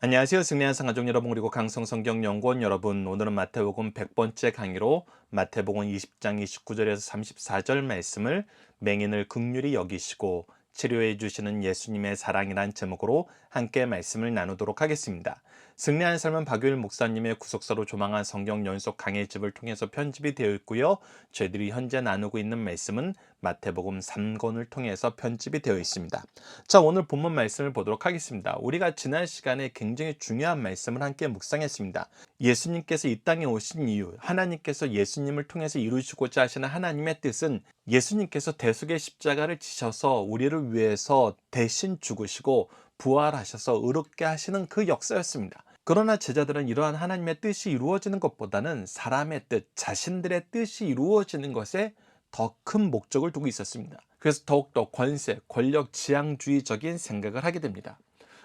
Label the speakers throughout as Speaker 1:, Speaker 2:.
Speaker 1: 안녕하세요. 승리한 상가족 여러분 그리고 강성성경연구원 여러분, 오늘은 마태복음 100번째 강의로 마태복음 20장 29절에서 34절 말씀을 맹인을 긍휼히 여기시고 치료해 주시는 예수님의 사랑이란 제목으로 함께 말씀을 나누도록 하겠습니다. 승리한 삶은 박유일 목사님의 구속사로 조망한 성경 연속 강해집을 통해서 편집이 되어 있고요. 저희들이 현재 나누고 있는 말씀은 마태복음 3권을 통해서 편집이 되어 있습니다. 자, 오늘 본문 말씀을 보도록 하겠습니다. 우리가 지난 시간에 굉장히 중요한 말씀을 함께 묵상했습니다. 예수님께서 이 땅에 오신 이유, 하나님께서 예수님을 통해서 이루시고자 하시는 하나님의 뜻은 예수님께서 대속의 십자가를 지셔서 우리를 위해서 대신 죽으시고 부활하셔서 의롭게 하시는 그 역사였습니다. 그러나 제자들은 이러한 하나님의 뜻이 이루어지는 것보다는 사람의 뜻, 자신들의 뜻이 이루어지는 것에 더 큰 목적을 두고 있었습니다. 그래서 더욱더 권세, 권력, 지향주의적인 생각을 하게 됩니다.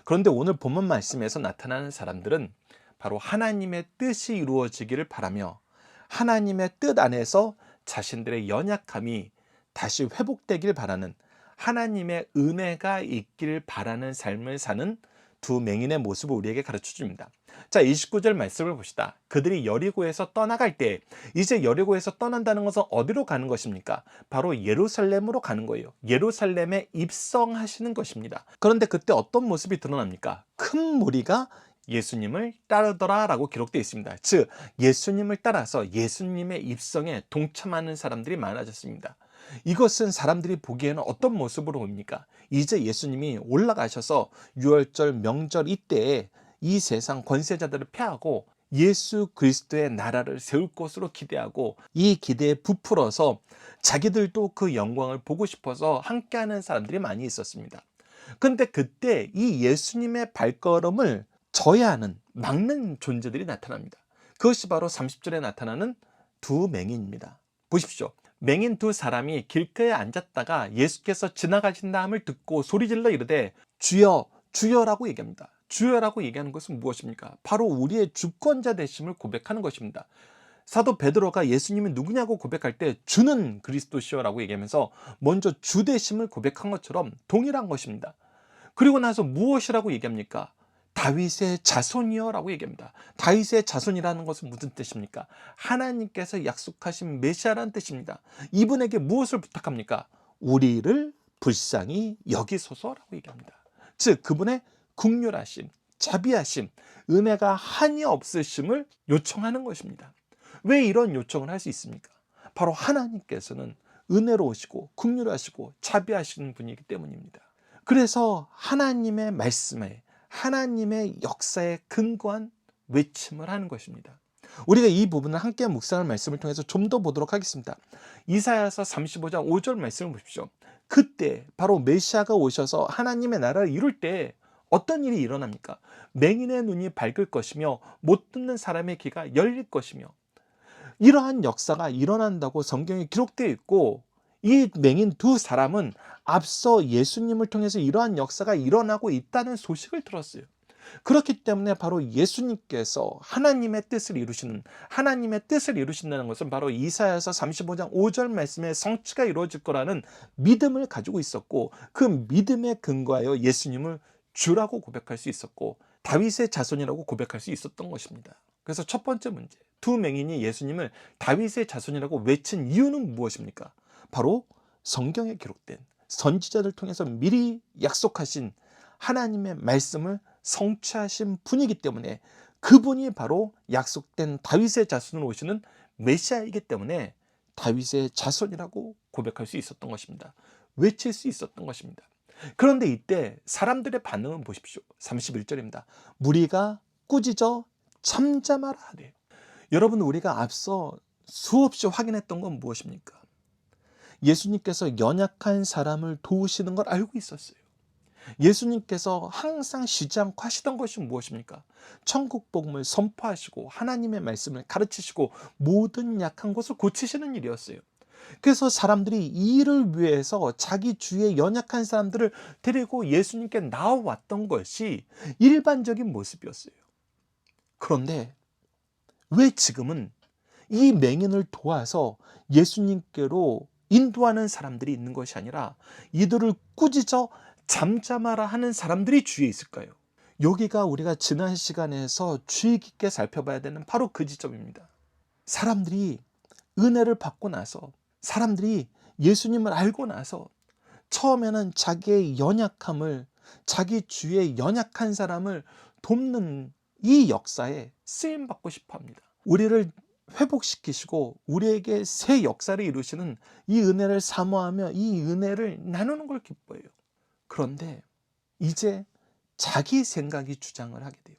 Speaker 1: 그런데 오늘 본문 말씀에서 나타나는 사람들은 바로 하나님의 뜻이 이루어지기를 바라며 하나님의 뜻 안에서 자신들의 연약함이 다시 회복되길 바라는, 하나님의 은혜가 있길 바라는 삶을 사는 두 맹인의 모습을 우리에게 가르쳐 줍니다. 자, 29절 말씀을 봅시다. 그들이 여리고에서 떠나갈 때, 이제 여리고에서 떠난다는 것은 어디로 가는 것입니까? 바로 예루살렘으로 가는 거예요. 예루살렘에 입성하시는 것입니다. 그런데 그때 어떤 모습이 드러납니까? 큰 무리가 예수님을 따르더라 라고 기록되어 있습니다. 즉, 예수님을 따라서 예수님의 입성에 동참하는 사람들이 많아졌습니다. 이것은 사람들이 보기에는 어떤 모습으로 보입니까? 이제 예수님이 올라가셔서 유월절 명절 이때에 이 세상 권세자들을 패하고 예수 그리스도의 나라를 세울 것으로 기대하고, 이 기대에 부풀어서 자기들도 그 영광을 보고 싶어서 함께하는 사람들이 많이 있었습니다. 근데 그때 이 예수님의 발걸음을 저해하는, 막는 존재들이 나타납니다. 그것이 바로 30절에 나타나는 두 맹인입니다. 보십시오. 맹인 두 사람이 길가에 앉았다가 예수께서 지나가신다함을 듣고 소리질러 이르되 주여 주여라고 얘기합니다. 주여라고 얘기하는 것은 무엇입니까? 바로 우리의 주권자 되심을 고백하는 것입니다. 사도 베드로가 예수님이 누구냐고 고백할 때 주는 그리스도시여라고 얘기하면서 먼저 주 되심을 고백한 것처럼 동일한 것입니다. 그리고 나서 무엇이라고 얘기합니까? 다윗의 자손이여라고 얘기합니다. 다윗의 자손이라는 것은 무슨 뜻입니까? 하나님께서 약속하신 메시아라는 뜻입니다. 이분에게 무엇을 부탁합니까? 우리를 불쌍히 여기소서라고 얘기합니다. 즉, 그분의 긍휼하심, 자비하심, 은혜가 한이 없으심을 요청하는 것입니다. 왜 이런 요청을 할 수 있습니까? 바로 하나님께서는 은혜로우시고 긍휼하시고 자비하시는 분이기 때문입니다. 그래서 하나님의 말씀에, 하나님의 역사에 근거한 외침을 하는 것입니다. 우리가 이 부분을 함께 묵상할 말씀을 통해서 좀 더 보도록 하겠습니다. 이사야서 35장 5절 말씀을 보십시오. 그때 바로 메시아가 오셔서 하나님의 나라를 이룰 때 어떤 일이 일어납니까? 맹인의 눈이 밝을 것이며 못 듣는 사람의 귀가 열릴 것이며, 이러한 역사가 일어난다고 성경에 기록되어 있고, 이 맹인 두 사람은 앞서 예수님을 통해서 이러한 역사가 일어나고 있다는 소식을 들었어요. 그렇기 때문에 바로 예수님께서 하나님의 뜻을 이루시는, 하나님의 뜻을 이루신다는 것은 바로 이사야서 35장 5절 말씀의 성취가 이루어질 거라는 믿음을 가지고 있었고, 그 믿음에 근거하여 예수님을 주라고 고백할 수 있었고 다윗의 자손이라고 고백할 수 있었던 것입니다. 그래서 첫 번째 문제, 두 맹인이 예수님을 다윗의 자손이라고 외친 이유는 무엇입니까? 바로 성경에 기록된 선지자들 통해서 미리 약속하신 하나님의 말씀을 성취하신 분이기 때문에, 그분이 바로 약속된 다윗의 자손으로 오시는 메시아이기 때문에 다윗의 자손이라고 고백할 수 있었던 것입니다. 외칠 수 있었던 것입니다. 그런데 이때 사람들의 반응은 보십시오. 31절입니다. 무리가 꾸짖어 잠잠하라 하되. 여러분, 우리가 앞서 수없이 확인했던 건 무엇입니까? 예수님께서 연약한 사람을 도우시는 걸 알고 있었어요. 예수님께서 항상 쉬지 않고 하시던 것이 무엇입니까? 천국 복음을 선포하시고 하나님의 말씀을 가르치시고 모든 약한 것을 고치시는 일이었어요. 그래서 사람들이 이 일을 위해서 자기 주위의 연약한 사람들을 데리고 예수님께 나와왔던 것이 일반적인 모습이었어요. 그런데 왜 지금은 이 맹인을 도와서 예수님께로 인도하는 사람들이 있는 것이 아니라 이들을 꾸짖어 잠잠하라 하는 사람들이 주위에 있을까요? 여기가 우리가 지난 시간에서 주의 깊게 살펴봐야 되는 바로 그 지점입니다. 사람들이 은혜를 받고 나서, 사람들이 예수님을 알고 나서 처음에는 자기의 연약함을, 자기 주위의 연약한 사람을 돕는 이 역사에 쓰임받고 싶어 합니다. 우리를 회복시키시고 우리에게 새 역사를 이루시는 이 은혜를 사모하며 이 은혜를 나누는 걸 기뻐해요. 그런데 이제 자기 생각이 주장을 하게 돼요.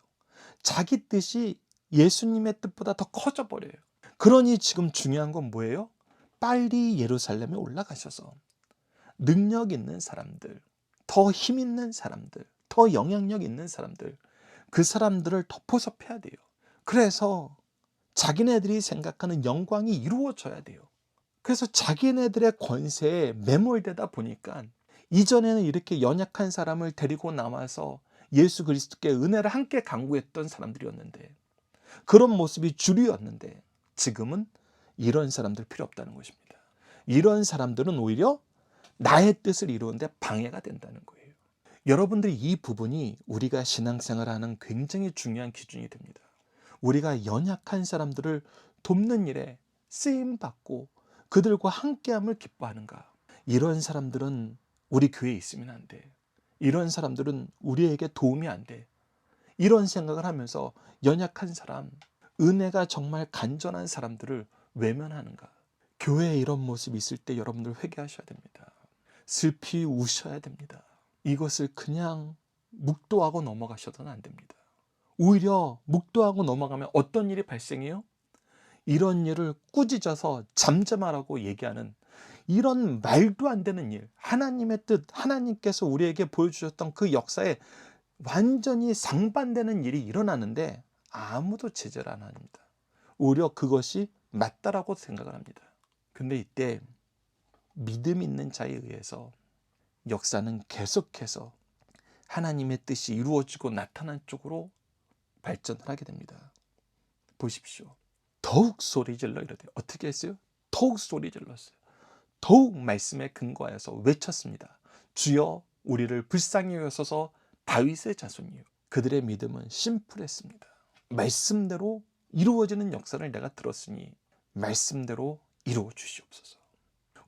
Speaker 1: 자기 뜻이 예수님의 뜻보다 더 커져 버려요. 그러니 지금 중요한 건 뭐예요? 빨리 예루살렘에 올라가셔서 능력 있는 사람들, 더 힘 있는 사람들, 더 영향력 있는 사람들, 그 사람들을 덮어서 패야 돼요. 그래서 자기네들이 생각하는 영광이 이루어져야 돼요. 그래서 자기네들의 권세에 매몰되다 보니까 이전에는 이렇게 연약한 사람을 데리고 나와서 예수 그리스도께 은혜를 함께 강구했던 사람들이었는데, 그런 모습이 주류였는데, 지금은 이런 사람들 필요 없다는 것입니다. 이런 사람들은 오히려 나의 뜻을 이루는데 방해가 된다는 거예요. 여러분들이 이 부분이 우리가 신앙생활하는 굉장히 중요한 기준이 됩니다. 우리가 연약한 사람들을 돕는 일에 쓰임받고 그들과 함께함을 기뻐하는가? 이런 사람들은 우리 교회에 있으면 안 돼. 이런 사람들은 우리에게 도움이 안 돼. 이런 생각을 하면서 연약한 사람, 은혜가 정말 간절한 사람들을 외면하는가? 교회에 이런 모습이 있을 때 여러분들 회개하셔야 됩니다. 슬피 우셔야 됩니다. 이것을 그냥 묵도하고 넘어가셔서는 안 됩니다. 오히려 묵도하고 넘어가면 어떤 일이 발생해요? 이런 일을 꾸짖어서 잠잠하라고 얘기하는 이런 말도 안 되는 일, 하나님의 뜻, 하나님께서 우리에게 보여주셨던 그 역사에 완전히 상반되는 일이 일어나는데 아무도 제재를 안 합니다. 오히려 그것이 맞다라고 생각을 합니다. 근데 이때 믿음 있는 자에 의해서 역사는 계속해서 하나님의 뜻이 이루어지고 나타난 쪽으로 발전을 하게 됩니다. 보십시오. 더욱 소리 질러 이러대요. 어떻게 했어요? 더욱 소리 질렀어요. 더욱 말씀에 근거하여서 외쳤습니다. 주여 우리를 불쌍히 여기소서. 다윗의 자손이요. 그들의 믿음은 심플했습니다. 말씀대로 이루어지는 역사를 내가 들었으니 말씀대로 이루어 주시옵소서.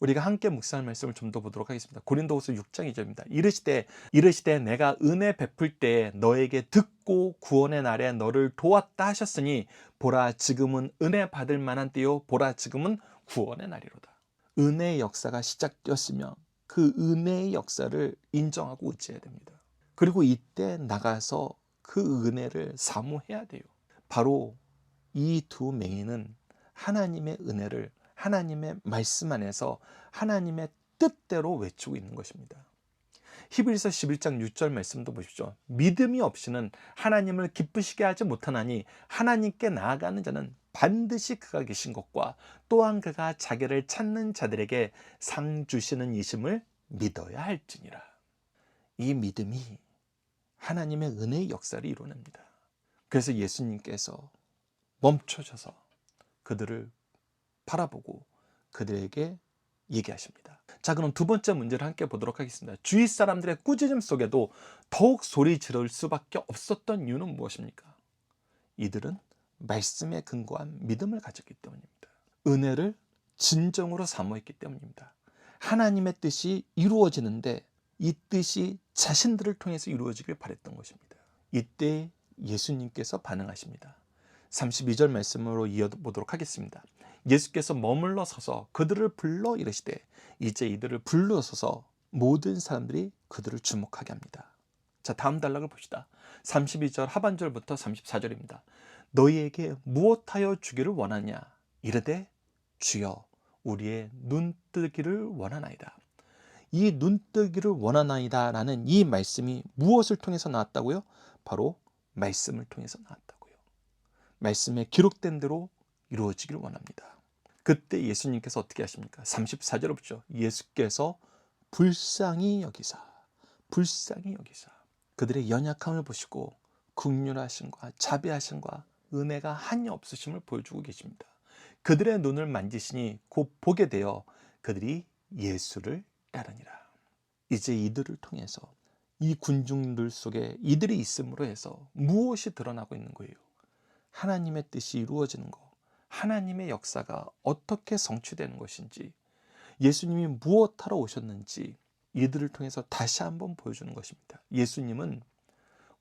Speaker 1: 우리가 함께 묵상할 말씀을 좀 더 보도록 하겠습니다. 고린도후서 6장 2절입니다. 이르시되 내가 은혜 베풀 때에 너에게 듣고 구원의 날에 너를 도왔다 하셨으니 보라 지금은 은혜 받을 만한 때요 보라 지금은 구원의 날이로다. 은혜의 역사가 시작되었으면 그 은혜의 역사를 인정하고 의지해야 됩니다. 그리고 이때 나가서 그 은혜를 사모해야 돼요. 바로 이 두 맹인은 하나님의 은혜를 하나님의 말씀 안에서 하나님의 뜻대로 외치고 있는 것입니다. 히브리서 11장 6절 말씀도 보십시오. 믿음이 없이는 하나님을 기쁘시게 하지 못하나니 하나님께 나아가는 자는 반드시 그가 계신 것과 또한 그가 자기를 찾는 자들에게 상 주시는 이심을 믿어야 할지니라. 이 믿음이 하나님의 은혜의 역사를 이뤄냅니다. 그래서 예수님께서 멈춰셔서 그들을 바라보고 그들에게 얘기하십니다. 자, 그럼 두 번째 문제를 함께 보도록 하겠습니다. 주위 사람들의 꾸짖음 속에도 더욱 소리 지를 수밖에 없었던 이유는 무엇입니까? 이들은 말씀에 근거한 믿음을 가졌기 때문입니다. 은혜를 진정으로 사모했기 때문입니다. 하나님의 뜻이 이루어지는데 이 뜻이 자신들을 통해서 이루어지길 바랬던 것입니다. 이때 예수님께서 반응하십니다. 32절 말씀으로 이어보도록 하겠습니다. 예수께서 머물러 서서 그들을 불러 이르시되 이제 이들을 불러서서 모든 사람들이 그들을 주목하게 합니다. 자, 다음 단락을 봅시다. 32절 하반절부터 34절입니다. 너희에게 무엇하여 주기를 원하냐? 이르되 주여 우리의 눈뜨기를 원하나이다. 이 눈뜨기를 원하나이다 라는 이 말씀이 무엇을 통해서 나왔다고요? 바로 말씀을 통해서 나왔다고요. 말씀에 기록된 대로 이루어지길 원합니다. 그때 예수님께서 어떻게 하십니까? 34절을 보죠. 예수께서 불쌍히 여기사 그들의 연약함을 보시고 긍휼하심과 자비하심과 은혜가 한이 없으심을 보여주고 계십니다. 그들의 눈을 만지시니 곧 보게 되어 그들이 예수를 따르니라. 이제 이들을 통해서 이 군중들 속에 이들이 있음으로 해서 무엇이 드러나고 있는 거예요? 하나님의 뜻이 이루어지는 것, 하나님의 역사가 어떻게 성취되는 것인지, 예수님이 무엇하러 오셨는지 이들을 통해서 다시 한번 보여주는 것입니다. 예수님은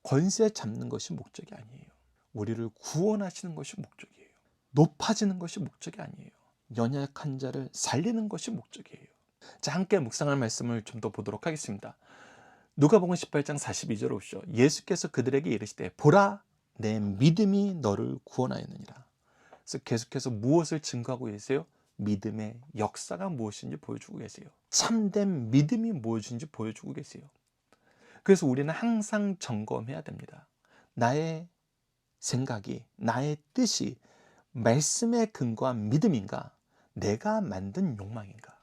Speaker 1: 권세 잡는 것이 목적이 아니에요. 우리를 구원하시는 것이 목적이에요. 높아지는 것이 목적이 아니에요. 연약한 자를 살리는 것이 목적이에요. 자, 함께 묵상할 말씀을 좀 더 보도록 하겠습니다. 누가복음 18장 42절 보십시오. 예수께서 그들에게 이르시되 보라 내 믿음이 너를 구원하였느니라. 그래서 계속해서 무엇을 증거하고 계세요? 믿음의 역사가 무엇인지 보여주고 계세요. 참된 믿음이 무엇인지 보여주고 계세요. 그래서 우리는 항상 점검해야 됩니다. 나의 생각이, 나의 뜻이 말씀에 근거한 믿음인가? 내가 만든 욕망인가?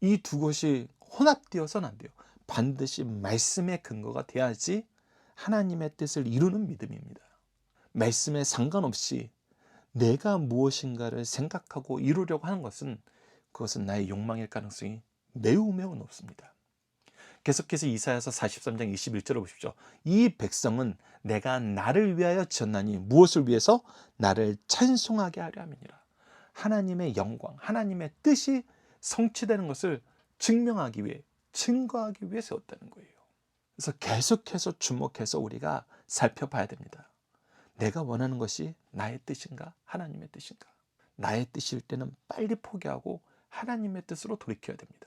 Speaker 1: 이 두 것이 혼합되어서는 안 돼요. 반드시 말씀의 근거가 돼야지 하나님의 뜻을 이루는 믿음입니다. 말씀에 상관없이 내가 무엇인가를 생각하고 이루려고 하는 것은 그것은 나의 욕망일 가능성이 매우 높습니다. 계속해서 이사야서 43장 21절을 보십시오. 이 백성은 내가 나를 위하여 지었나니 무엇을 위해서? 나를 찬송하게 하려 함이니라. 하나님의 영광, 하나님의 뜻이 성취되는 것을 증명하기 위해, 증거하기 위해 세웠다는 거예요. 그래서 계속해서 주목해서 우리가 살펴봐야 됩니다. 내가 원하는 것이 나의 뜻인가? 하나님의 뜻인가? 나의 뜻일 때는 빨리 포기하고 하나님의 뜻으로 돌이켜야 됩니다.